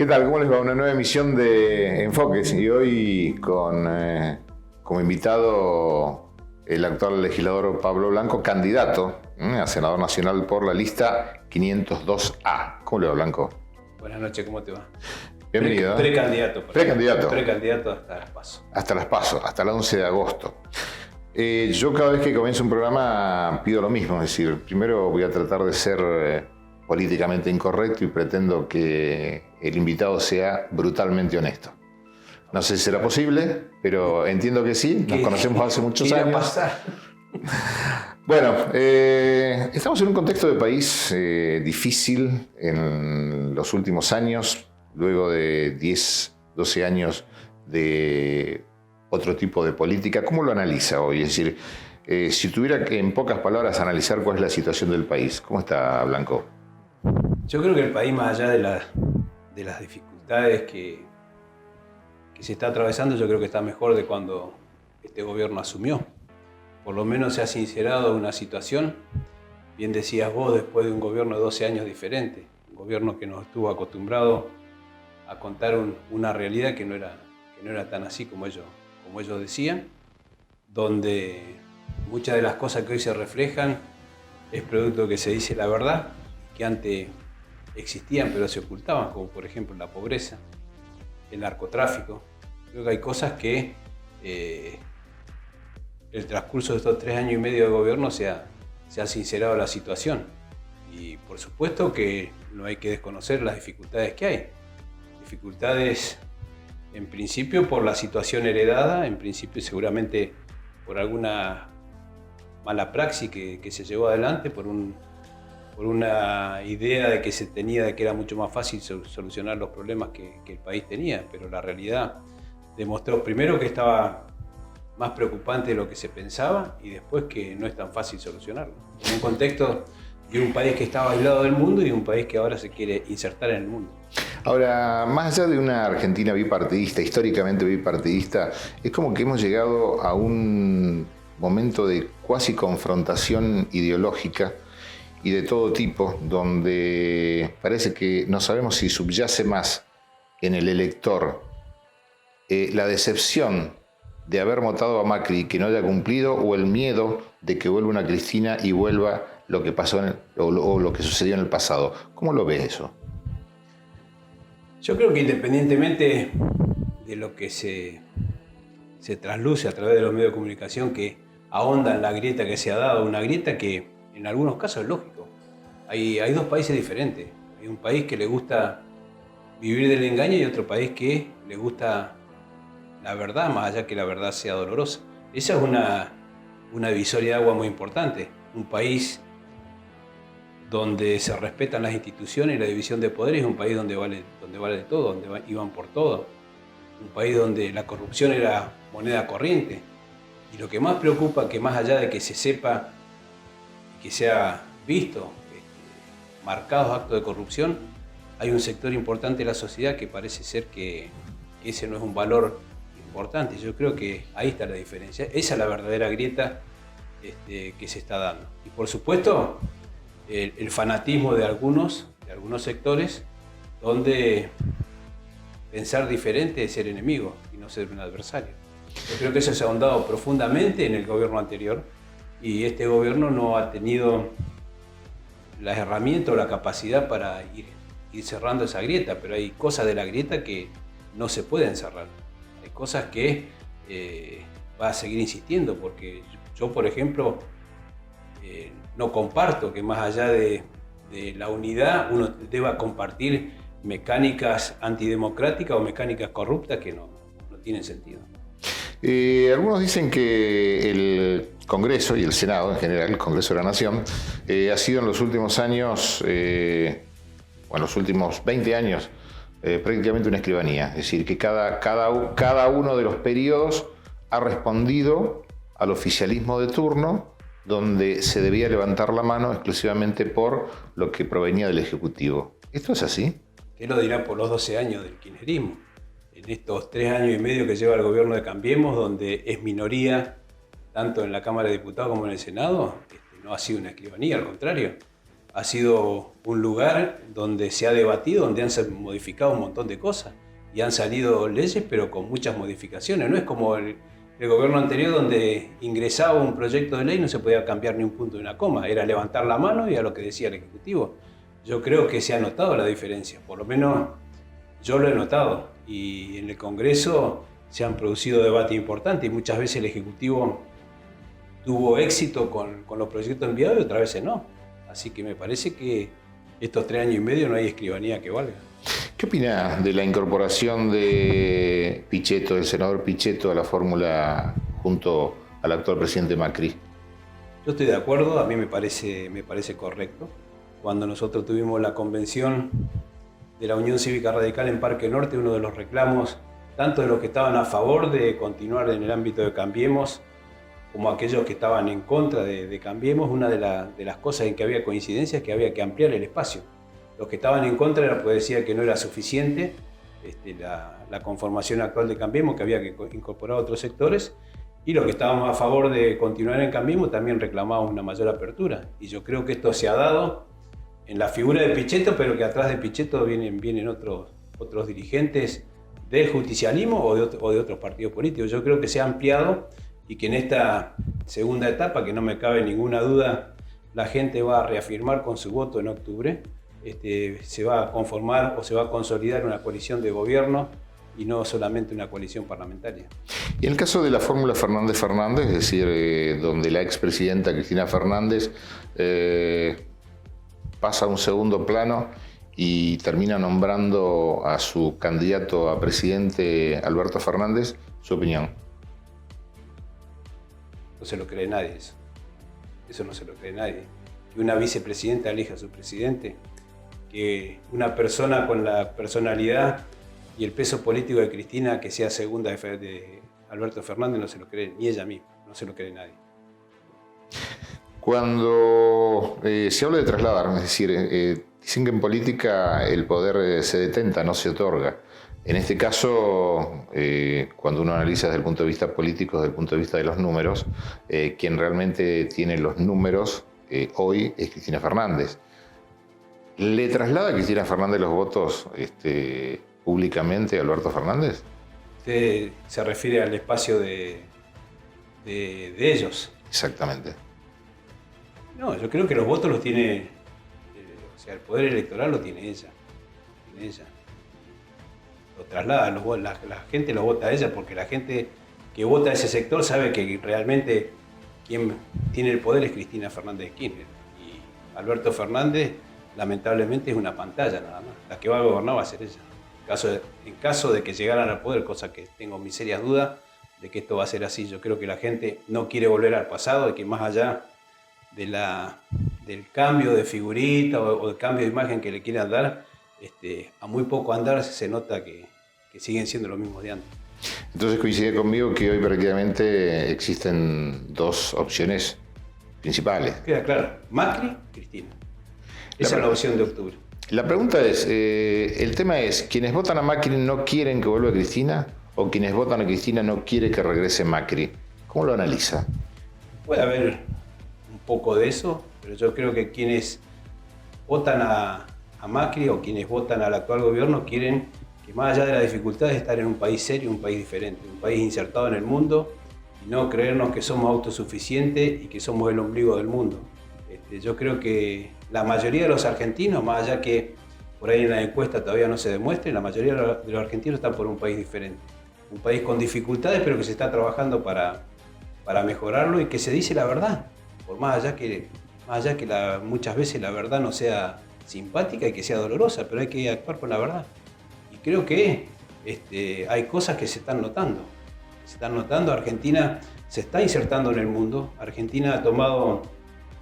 ¿Qué tal? ¿Cómo les va? Una nueva emisión de Enfoques y hoy con como invitado el actual legislador Pablo Blanco, candidato a senador nacional por la lista 502A. ¿Cómo le va, Blanco? Buenas noches, ¿cómo te va? Bienvenido. Precandidato. Precandidato. Precandidato hasta las PASO. Hasta las PASO, hasta el 11 de agosto. Yo cada vez que comienzo un programa pido lo mismo, es decir, primero voy a tratar de ser políticamente incorrecto y pretendo que el invitado sea brutalmente honesto. No sé si será posible, pero entiendo que sí, nos conocemos hace muchos años. Pasar? Bueno, estamos en un contexto de país difícil en los últimos años, luego de 10, 12 años de otro tipo de política. ¿Cómo lo analiza hoy? Es decir, si tuviera que en pocas palabras analizar cuál es la situación del país, ¿cómo está, Blanco? Yo creo que el país, más allá de las dificultades que se está atravesando, yo creo que está mejor de cuando este gobierno asumió. Por lo menos se ha sincerado una situación, bien decías vos, después de un gobierno de 12 años diferente, un gobierno que nos estuvo acostumbrado a contar una realidad que no era tan así como ellos decían, donde muchas de las cosas que hoy se reflejan es producto que se dice la verdad, que antes existían pero se ocultaban, como por ejemplo la pobreza, el narcotráfico. Creo que hay cosas que el transcurso de estos 3 años y medio de gobierno se ha sincerado la situación. Y por supuesto que no hay que desconocer las dificultades que hay. Dificultades en principio por la situación heredada, en principio seguramente por alguna mala praxis que se llevó adelante, por una idea de que se tenía de que era mucho más fácil solucionar los problemas que el país tenía, pero la realidad demostró primero que estaba más preocupante de lo que se pensaba y después que no es tan fácil solucionarlo. En un contexto de un país que estaba aislado del mundo y de un país que ahora se quiere insertar en el mundo. Ahora, más allá de una Argentina bipartidista, históricamente bipartidista, es como que hemos llegado a un momento de cuasi confrontación ideológica y de todo tipo, donde parece que no sabemos si subyace más en el elector la decepción de haber votado a Macri y que no haya cumplido, o el miedo de que vuelva una Cristina y vuelva lo que pasó o lo que sucedió en el pasado. ¿Cómo lo ves eso? Yo creo que independientemente de lo que se trasluce a través de los medios de comunicación que ahondan la grieta que se ha dado, una grieta que en algunos casos es lógico. Hay dos países diferentes. Hay un país que le gusta vivir del engaño y otro país que le gusta la verdad, más allá que la verdad sea dolorosa. Esa es una divisoria de agua muy importante. Un país donde se respetan las instituciones y la división de poderes es un país donde vale todo, donde iban por todo. Un país donde la corrupción era moneda corriente. Y lo que más preocupa, que más allá de que se sepa y que sea visto marcados actos de corrupción, hay un sector importante de la sociedad que parece ser que ese no es un valor importante. Yo creo que ahí está la diferencia. Esa es la verdadera grieta que se está dando. Y por supuesto, el fanatismo de algunos sectores, donde pensar diferente es ser enemigo y no ser un adversario. Yo creo que eso se ha ahondado profundamente en el gobierno anterior y este gobierno no ha tenido las herramientas o la capacidad para ir cerrando esa grieta, pero hay cosas de la grieta que no se pueden cerrar. Hay cosas que va a seguir insistiendo, porque yo, por ejemplo, no comparto que más allá de la unidad uno deba compartir mecánicas antidemocráticas o mecánicas corruptas que no tienen sentido. Algunos dicen que el Congreso y el Senado en general, el Congreso de la Nación, ha sido en los últimos años, en los últimos 20 años, prácticamente una escribanía. Es decir, que cada uno de los periodos ha respondido al oficialismo de turno, donde se debía levantar la mano exclusivamente por lo que provenía del Ejecutivo. ¿Esto es así? ¿Qué lo dirá por los 12 años del kirchnerismo? En estos 3 años y medio que lleva el gobierno de Cambiemos, donde es minoría tanto en la Cámara de Diputados como en el Senado, no ha sido una escribanía, al contrario. ha sido un lugar donde se ha debatido, donde han modificado un montón de cosas y han salido leyes, pero con muchas modificaciones. No es como el gobierno anterior, donde ingresaba un proyecto de ley y no se podía cambiar ni un punto ni una coma. Era levantar la mano y a lo que decía el Ejecutivo. Yo creo que se ha notado la diferencia, por lo menos yo lo he notado. Y en el Congreso se han producido debates importantes y muchas veces el Ejecutivo tuvo éxito con los proyectos enviados y otras veces no. Así que me parece que estos 3 años y medio no hay escribanía que valga. ¿Qué opina de la incorporación de Pichetto, del senador Pichetto, a la fórmula junto al actual presidente Macri? Yo estoy de acuerdo, a mí me parece correcto. Cuando nosotros tuvimos la convención de la Unión Cívica Radical en Parque Norte, uno de los reclamos, tanto de los que estaban a favor de continuar en el ámbito de Cambiemos, como aquellos que estaban en contra de Cambiemos, una de las cosas en que había coincidencia es que había que ampliar el espacio. Los que estaban en contra era porque decía que no era suficiente la conformación actual de Cambiemos, que había que incorporar otros sectores, y los que estábamos a favor de continuar en Cambiemos también reclamábamos una mayor apertura. Y yo creo que esto se ha dado en la figura de Pichetto, pero que atrás de Pichetto vienen otros dirigentes del justicialismo o de otros partidos políticos. Yo creo que se ha ampliado y que en esta segunda etapa, que no me cabe ninguna duda, la gente va a reafirmar con su voto en octubre, se va a conformar o se va a consolidar una coalición de gobierno y no solamente una coalición parlamentaria. Y en el caso de la fórmula Fernández-Fernández, es decir, donde la expresidenta Cristina Fernández pasa a un segundo plano y termina nombrando a su candidato a presidente, Alberto Fernández, ¿su opinión? No se lo cree nadie eso. Eso no se lo cree nadie. Que una vicepresidenta elija a su presidente, que una persona con la personalidad y el peso político de Cristina que sea segunda de Alberto Fernández, no se lo cree ni ella misma, no se lo cree nadie. Cuando se habla de trasladar, es decir, dicen que en política el poder se detenta, no se otorga. En este caso, cuando uno analiza desde el punto de vista político, desde el punto de vista de los números, quien realmente tiene los números hoy es Cristina Fernández. ¿Le traslada a Cristina Fernández los votos públicamente a Alberto Fernández? Usted se refiere al espacio de ellos. Exactamente. No, yo creo que los votos los tiene, o sea, el poder electoral lo tiene ella. Lo traslada, la gente lo vota a ella porque la gente que vota a ese sector sabe que realmente quien tiene el poder es Cristina Fernández de Kirchner. Y Alberto Fernández, lamentablemente, es una pantalla nada más. La que va a gobernar va a ser ella. En caso de que llegaran al poder, cosa que tengo mis serias dudas de que esto va a ser así. Yo creo que la gente no quiere volver al pasado y que más allá del cambio de figurita o del cambio de imagen que le quieran dar, a muy poco andar se nota que siguen siendo los mismos de antes. Entonces coincide conmigo que hoy prácticamente existen dos opciones principales. Queda claro, Macri, Cristina. Esa es la opción de octubre. La pregunta es, el tema es, ¿quienes votan a Macri no quieren que vuelva Cristina o quienes votan a Cristina no quieren que regrese Macri? ¿Cómo lo analiza? Puede haber un poco de eso, pero yo creo que quienes votan a Macri o quienes votan al actual gobierno quieren que más allá de la dificultad de estar en un país serio, un país diferente, un país insertado en el mundo y no creernos que somos autosuficientes y que somos el ombligo del mundo. Yo creo que la mayoría de los argentinos, más allá que por ahí en la encuesta todavía no se demuestre, la mayoría de los argentinos están por un país diferente. Un país con dificultades, pero que se está trabajando para mejorarlo y que se dice la verdad. Por más allá que muchas veces la verdad no sea simpática y que sea dolorosa, pero hay que actuar con la verdad. Y creo que hay cosas que se están notando. Argentina se está insertando en el mundo. Argentina ha tomado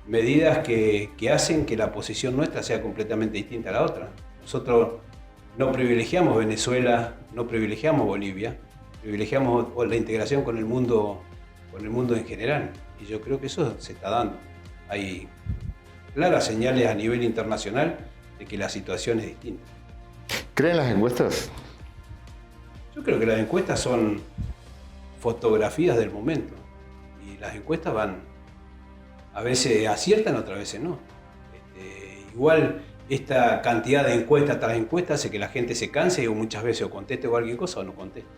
medidas que hacen que la posición nuestra sea completamente distinta a la otra. Nosotros no privilegiamos Venezuela, no privilegiamos Bolivia, privilegiamos la integración con el mundo en general. Y yo creo que eso se está dando. Hay claras señales a nivel internacional de que la situación es distinta. ¿Creen las encuestas? Yo creo que las encuestas son fotografías del momento. Y las encuestas a veces aciertan, otras veces no. igual esta cantidad de encuestas tras encuestas hace que la gente se canse o muchas veces o conteste cualquier cosa o no conteste.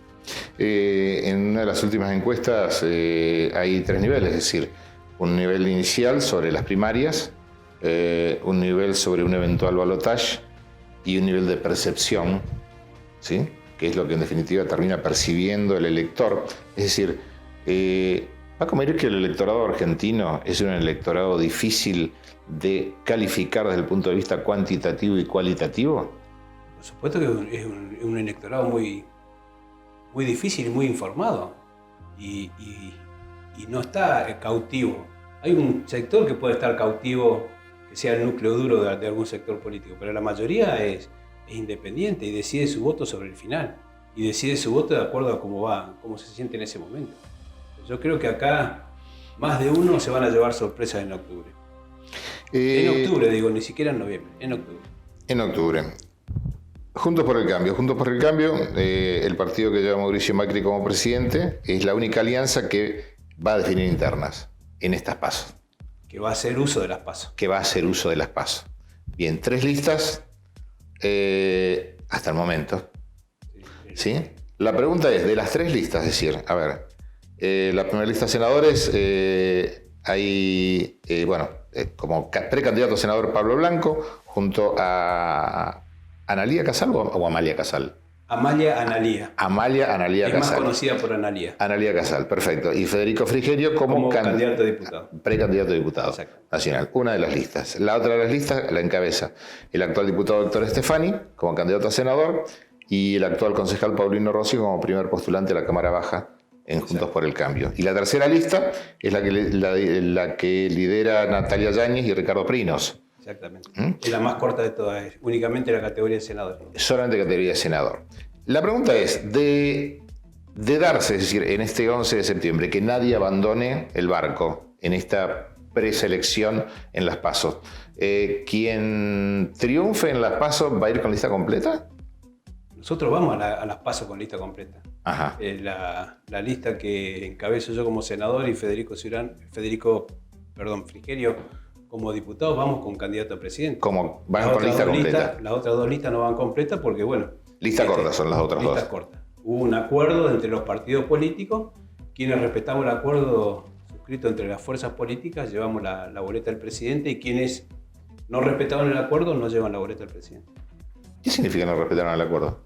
En una de las últimas encuestas hay 3 niveles, es decir, un nivel inicial sobre las primarias, un nivel sobre un eventual balotaje y un nivel de percepción, ¿sí? Que es lo que en definitiva termina percibiendo el elector. Es decir, ¿va a comer que el electorado argentino es un electorado difícil de calificar desde el punto de vista cuantitativo y cualitativo? Por supuesto que es un electorado muy difícil y muy informado y no está cautivo. Hay un sector que puede estar cautivo, que sea el núcleo duro de algún sector político, pero la mayoría es independiente y decide su voto sobre el final y decide su voto de acuerdo a cómo se siente en ese momento. Yo creo que acá más de uno se van a llevar sorpresas en octubre. En octubre, digo, ni siquiera en noviembre, en octubre. En octubre. Juntos por el Cambio, el partido que lleva Mauricio Macri como presidente, es la única alianza que va a definir internas en estas PASO. Que va a hacer uso de las PASO. Bien, 3 listas hasta el momento. ¿Sí? La pregunta es, de las 3 listas, es decir, a ver, la primera lista de senadores, hay, como precandidato a senador Pablo Blanco, junto a ¿Analía Casal o Amalia Casal? Amalia Analía. Amalia Analía Casal. Es más conocida por Analía. Analía Casal, perfecto. Y Federico Frigerio como candidato a diputado. Precandidato a diputado nacional. Una de las listas. La otra de las listas la encabeza el actual diputado Héctor Stefani como candidato a senador y el actual concejal Paulino Rossi como primer postulante a la Cámara Baja en Juntos por el Cambio. Y la tercera lista es la que lidera Natalia Yáñez y Ricardo Prinos. Exactamente. Es la más corta de todas, es únicamente la categoría de senador. Solamente categoría de senador. La pregunta es, de darse, es decir, en este 11 de septiembre, que nadie abandone el barco en esta preselección en las PASO, ¿quien triunfe en las PASO va a ir con lista completa? Nosotros vamos a las PASO con lista completa. Ajá. La lista que encabezo yo como senador y Frigerio como diputado, vamos con candidato a presidente. Como van con lista completa. Las otras 2 listas no van completas porque, bueno... Lista corta son las otras 2. Listas cortas. Hubo un acuerdo entre los partidos políticos, quienes respetamos el acuerdo suscrito entre las fuerzas políticas, llevamos la boleta del presidente y quienes no respetaron el acuerdo no llevan la boleta del presidente. ¿Qué significa no respetaron el acuerdo?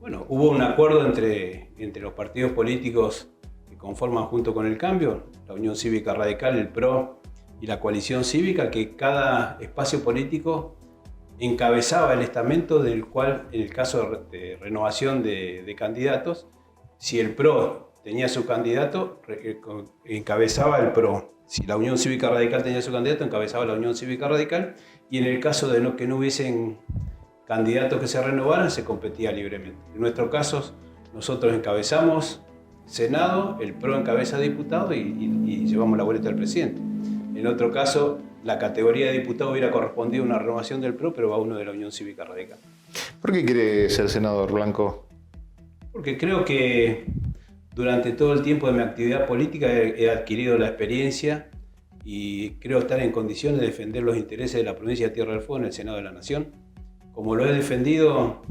Bueno, hubo un acuerdo entre los partidos políticos que conforman Junto con el Cambio, la Unión Cívica Radical, el PRO y la Coalición Cívica, que cada espacio político encabezaba el estamento del cual, en el caso de renovación de candidatos, si el PRO tenía su candidato, encabezaba el PRO. Si la Unión Cívica Radical tenía su candidato, encabezaba la Unión Cívica Radical. Y en el caso de que no hubiesen candidatos que se renovaran, se competía libremente. En nuestro caso, nosotros encabezamos Senado, el PRO encabeza diputado y llevamos la boleta del presidente. En otro caso, la categoría de diputado hubiera correspondido a una renovación del PRO, pero va uno de la Unión Cívica Radical. ¿Por qué quiere ser senador, Blanco? Porque creo que durante todo el tiempo de mi actividad política he adquirido la experiencia y creo estar en condiciones de defender los intereses de la provincia de Tierra del Fuego en el Senado de la Nación, como lo he defendido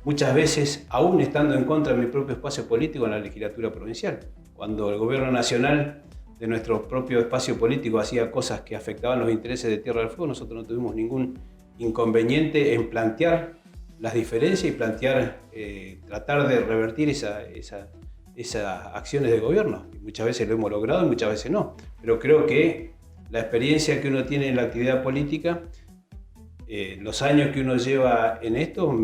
muchas veces, aún estando en contra de mi propio espacio político en la legislatura provincial. Cuando el gobierno nacional de nuestro propio espacio político hacía cosas que afectaban los intereses de Tierra del Fuego, nosotros no tuvimos ningún inconveniente en plantear las diferencias y tratar de revertir esas acciones de gobierno. Y muchas veces lo hemos logrado y muchas veces no. Pero creo que la experiencia que uno tiene en la actividad política, los años que uno lleva en esto,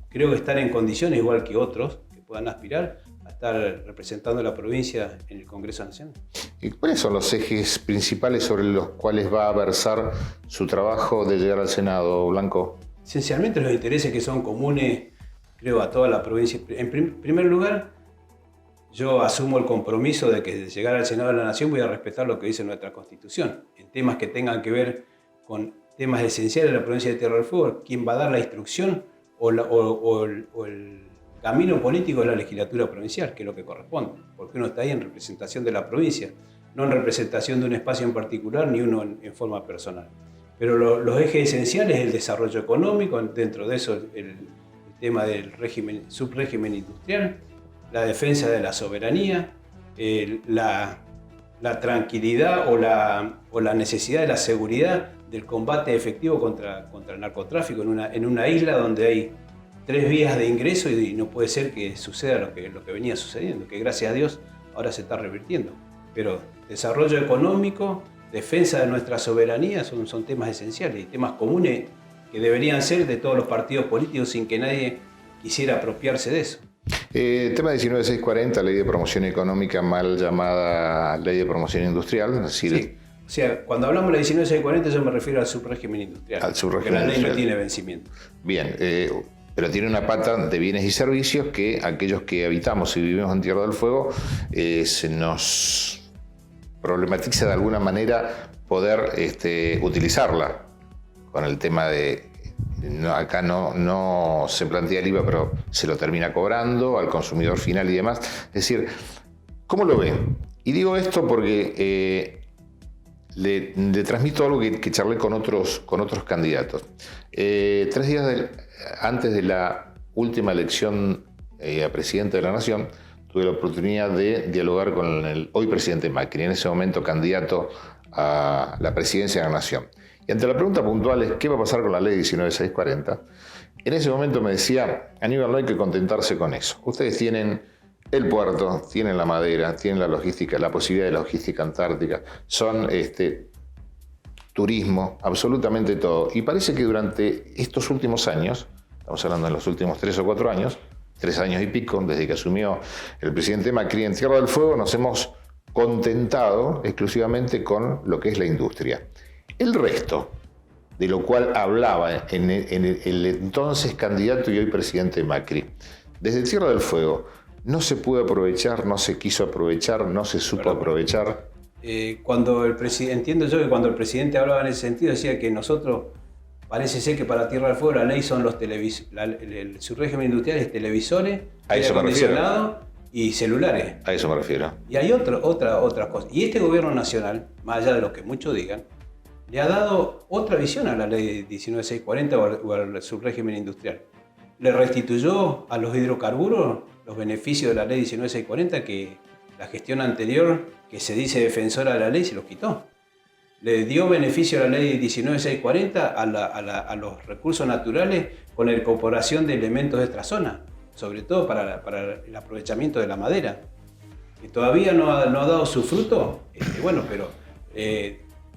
creo que estar en condiciones, igual que otros, que puedan aspirar a estar representando a la provincia en el Congreso Nacional. ¿Y cuáles son los ejes principales sobre los cuales va a versar su trabajo de llegar al Senado, Blanco? Esencialmente los intereses que son comunes, creo, a toda la provincia. En primer lugar, yo asumo el compromiso de que de llegar al Senado de la Nación voy a respetar lo que dice nuestra Constitución. En temas que tengan que ver con temas esenciales de la provincia de Tierra del Fuego, quien va a dar la instrucción o el camino político de la legislatura provincial, que es lo que corresponde, porque uno está ahí en representación de la provincia, no en representación de un espacio en particular ni uno en forma personal. Pero los ejes esenciales es el desarrollo económico, dentro de eso el tema del subrégimen industrial, la defensa de la soberanía, la tranquilidad o la necesidad de la seguridad del combate efectivo contra el narcotráfico en una isla donde hay 3 vías de ingreso y no puede ser que suceda lo que venía sucediendo, que gracias a Dios ahora se está revirtiendo. Pero desarrollo económico, defensa de nuestra soberanía son temas esenciales y temas comunes que deberían ser de todos los partidos políticos sin que nadie quisiera apropiarse de eso. Tema 19640, ley de promoción económica, mal llamada ley de promoción industrial. Es decir, sí. O sea, cuando hablamos de la 19640 yo me refiero al subrégimen industrial, porque la ley no tiene vencimiento. Bien, pero tiene una pata de bienes y servicios que aquellos que habitamos y vivimos en Tierra del Fuego se nos problematiza de alguna manera poder utilizarla con el tema de... acá no se plantea el IVA, pero se lo termina cobrando al consumidor final y demás. Es decir, ¿cómo lo ve? Y digo esto porque le transmito algo que charlé con otros candidatos. 3 días antes de la última elección a presidente de la Nación, tuve la oportunidad de dialogar con el hoy presidente Macri, en ese momento candidato a la presidencia de la Nación. Y ante la pregunta puntual es ¿qué va a pasar con la ley 19640? En ese momento me decía, Aníbal, no hay que contentarse con eso. Ustedes tienen el puerto, tienen la madera, tienen la logística, la posibilidad de logística antártica, son turismo, absolutamente todo. Y parece que durante estos últimos años, estamos hablando de los últimos 3 o 4 años, 3 años y pico, desde que asumió el presidente Macri en Tierra del Fuego, nos hemos contentado exclusivamente con lo que es la industria. El resto, de lo cual hablaba en el entonces candidato y hoy presidente Macri, desde Tierra del Fuego, no se pudo aprovechar, no se quiso aprovechar, no se supo aprovechar. Entiendo yo que cuando el presidente hablaba en ese sentido decía que nosotros, parece ser que para Tierra del Fuego la ley son el subrégimen industrial es televisores, aire acondicionado y celulares. A eso me refiero. Y hay otras cosas. Y este gobierno nacional, más allá de lo que muchos digan, le ha dado otra visión a la ley 19640 o al subrégimen industrial. Le restituyó a los hidrocarburos los beneficios de la ley 19640 que la gestión anterior, que se dice defensora de la ley, se los quitó. Le dio beneficio a la ley 19640 a los recursos naturales con la incorporación de elementos de esta zona, sobre todo para el aprovechamiento de la madera. Que todavía no ha dado su fruto, pero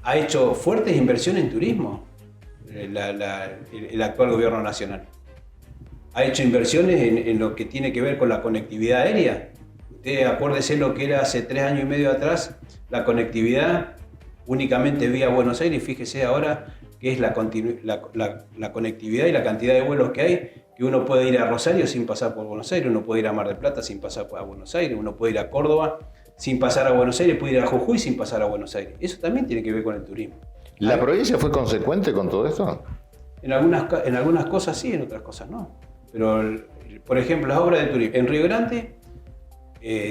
ha hecho fuertes inversiones en turismo el actual gobierno nacional. Ha hecho inversiones en lo que tiene que ver con la conectividad aérea. Usted acuérdese lo que era hace 3 años y medio atrás, la conectividad únicamente vía Buenos Aires, y fíjese ahora que es la conectividad y la cantidad de vuelos que hay, que uno puede ir a Rosario sin pasar por Buenos Aires, uno puede ir a Mar del Plata sin pasar por Buenos Aires, uno puede ir a Córdoba sin pasar a Buenos Aires, puede ir a Jujuy sin pasar a Buenos Aires. Eso también tiene que ver con el turismo. ¿La provincia fue consecuente con todo esto? En algunas cosas sí, en otras cosas no. Pero, por ejemplo, las obras de turismo. En Río Grande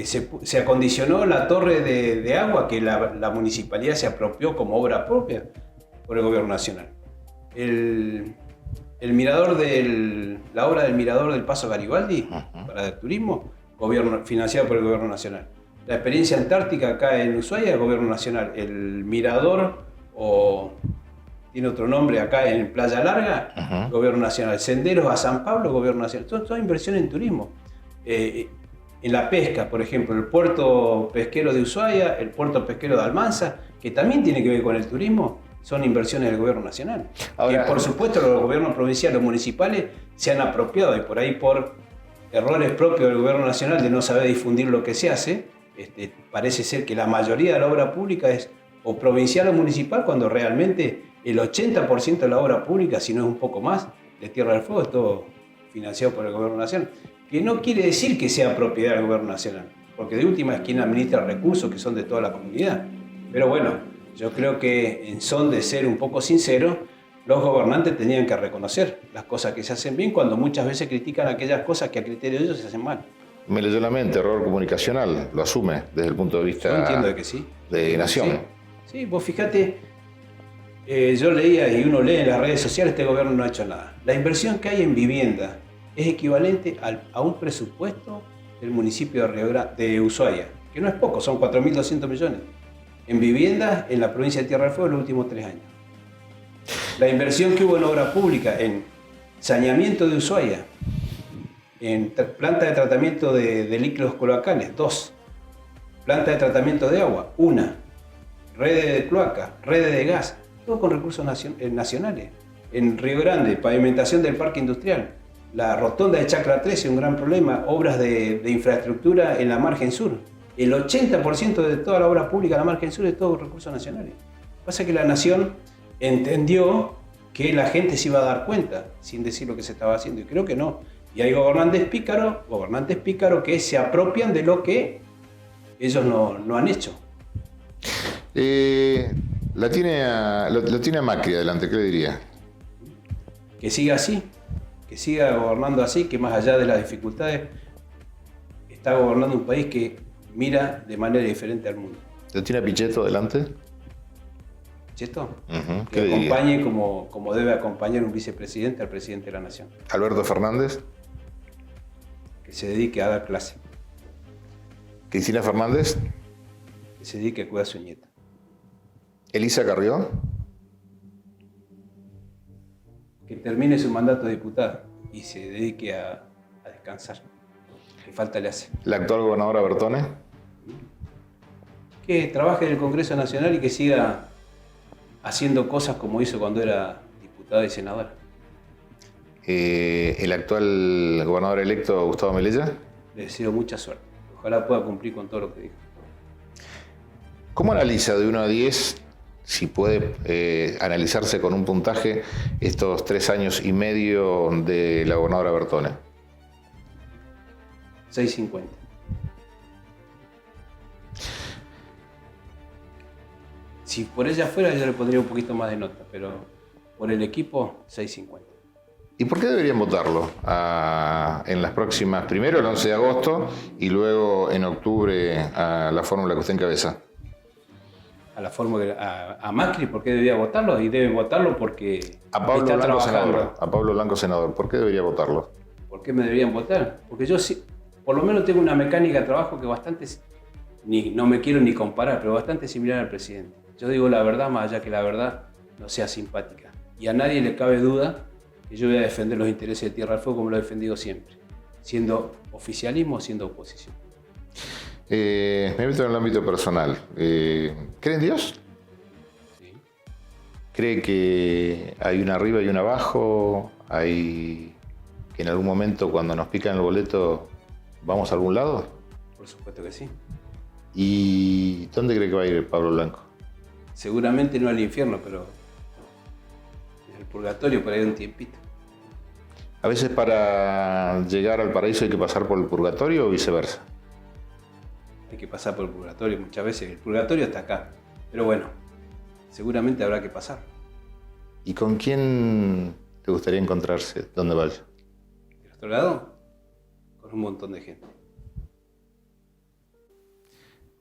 se acondicionó la torre de agua que la municipalidad se apropió como obra propia por el gobierno nacional. La obra del mirador del Paso Garibaldi para el turismo, financiado por el gobierno nacional. La experiencia antártica acá en Ushuaia, el gobierno nacional. El mirador, o tiene otro nombre acá en Playa Larga, gobierno nacional. Senderos a San Pablo, gobierno nacional. Toda inversión en turismo. En la pesca, por ejemplo, el puerto pesquero de Ushuaia, el puerto pesquero de Almanza, que también tiene que ver con el turismo, son inversiones del gobierno nacional. Ahora, y por supuesto los gobiernos provinciales o municipales se han apropiado, y por ahí por errores propios del gobierno nacional de no saber difundir lo que se hace, parece ser que la mayoría de la obra pública es o provincial o municipal, cuando realmente el 80% de la obra pública, si no es un poco más, de Tierra del Fuego es todo financiado por el gobierno nacional. Que no quiere decir que sea propiedad del gobierno nacional, porque de última es quien administra recursos que son de toda la comunidad. Pero bueno, yo creo que en son de ser un poco sinceros, los gobernantes tenían que reconocer las cosas que se hacen bien, cuando muchas veces critican aquellas cosas que a criterio de ellos se hacen mal. Me leyó la mente, error comunicacional, lo asume desde el punto de vista yo entiendo de que sí. de Nación. Sí, vos fíjate, Yo leía y uno lee en las redes sociales, este gobierno no ha hecho nada. La inversión que hay en vivienda es equivalente a un presupuesto del municipio de Ushuaia, que no es poco, son 4.200 millones. En viviendas en la provincia de Tierra del Fuego en los últimos 3 años. La inversión que hubo en obra pública, en saneamiento de Ushuaia, en planta de tratamiento de líquidos cloacales, 2. Planta de tratamiento de agua, 1. Redes de cloaca, redes de gas, todo con recursos nacionales. En Río Grande, pavimentación del parque industrial. La rotonda de Chacra 13, un gran problema. Obras de infraestructura en la margen sur. El 80% de toda la obra pública en la margen sur es todo recursos nacionales. Pasa que la nación entendió que la gente se iba a dar cuenta sin decir lo que se estaba haciendo. Y creo que no. Y hay gobernantes pícaros que se apropian de lo que ellos no han hecho. Lo tiene a Macri adelante, ¿qué le diría? Que siga así, que siga gobernando así, que más allá de las dificultades, está gobernando un país que mira de manera diferente al mundo. ¿Lo tiene a Pichetto adelante? ¿Cheto? ¿Qué Que diría? acompañe como debe acompañar un vicepresidente al presidente de la nación. ¿Alberto Fernández? Que se dedique a dar clase, ¿Cristina Fernández? que se dedique a cuidar a su nieta. ¿Elisa Carrió? Que termine su mandato de diputada y se dedique a descansar. ¿Qué falta le hace? ¿La actual gobernadora Bertone? Que trabaje en el Congreso Nacional y que siga haciendo cosas como hizo cuando era diputada y senadora. ¿El actual gobernador electo Gustavo Melella? Le deseo mucha suerte. Ojalá pueda cumplir con todo lo que dijo. ¿Cómo analiza de 1 a 10, si puede analizarse con un puntaje, estos 3 años y medio de la gobernadora Bertone? 6.50. Si por ella fuera, yo le pondría un poquito más de nota, pero por el equipo, 6.50. ¿Y por qué deberían votarlo en las próximas, primero el 11 de agosto y luego en octubre a la fórmula que usted encabeza? A Macri, ¿por qué debería votarlo? Y debe votarlo porque A Pablo está Blanco, trabajando. senador. A Pablo Blanco, senador. ¿Por qué debería votarlo? ¿Por qué me deberían votar? Porque yo sí, por lo menos tengo una mecánica de trabajo que bastante, no me quiero ni comparar, pero bastante similar al presidente. Yo digo la verdad, más allá que la verdad no sea simpática. Y a nadie le cabe duda que yo voy a defender los intereses de Tierra del Fuego como lo he defendido siempre, siendo oficialismo o siendo oposición. Me meto en el ámbito personal. ¿Cree en Dios? Sí. ¿Cree que hay una arriba y una abajo? ¿Hay que en algún momento cuando nos pican el boleto vamos a algún lado? Por supuesto que sí. ¿Y dónde cree que va a ir Pablo Blanco? Seguramente no al infierno, pero en el purgatorio por ahí un tiempito. A veces para llegar al paraíso hay que pasar por el purgatorio o viceversa. Hay que pasar por el purgatorio muchas veces. El purgatorio está acá. Pero bueno, seguramente habrá que pasar. ¿Y con quién te gustaría encontrarse donde vaya? Del otro lado, con un montón de gente.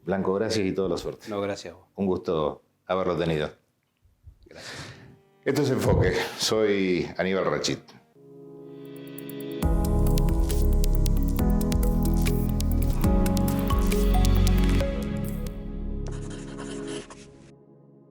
Blanco, gracias y toda la suerte. No, gracias a vos. Un gusto haberlo tenido. Gracias. Esto es Enfoque. Soy Aníbal Rachid.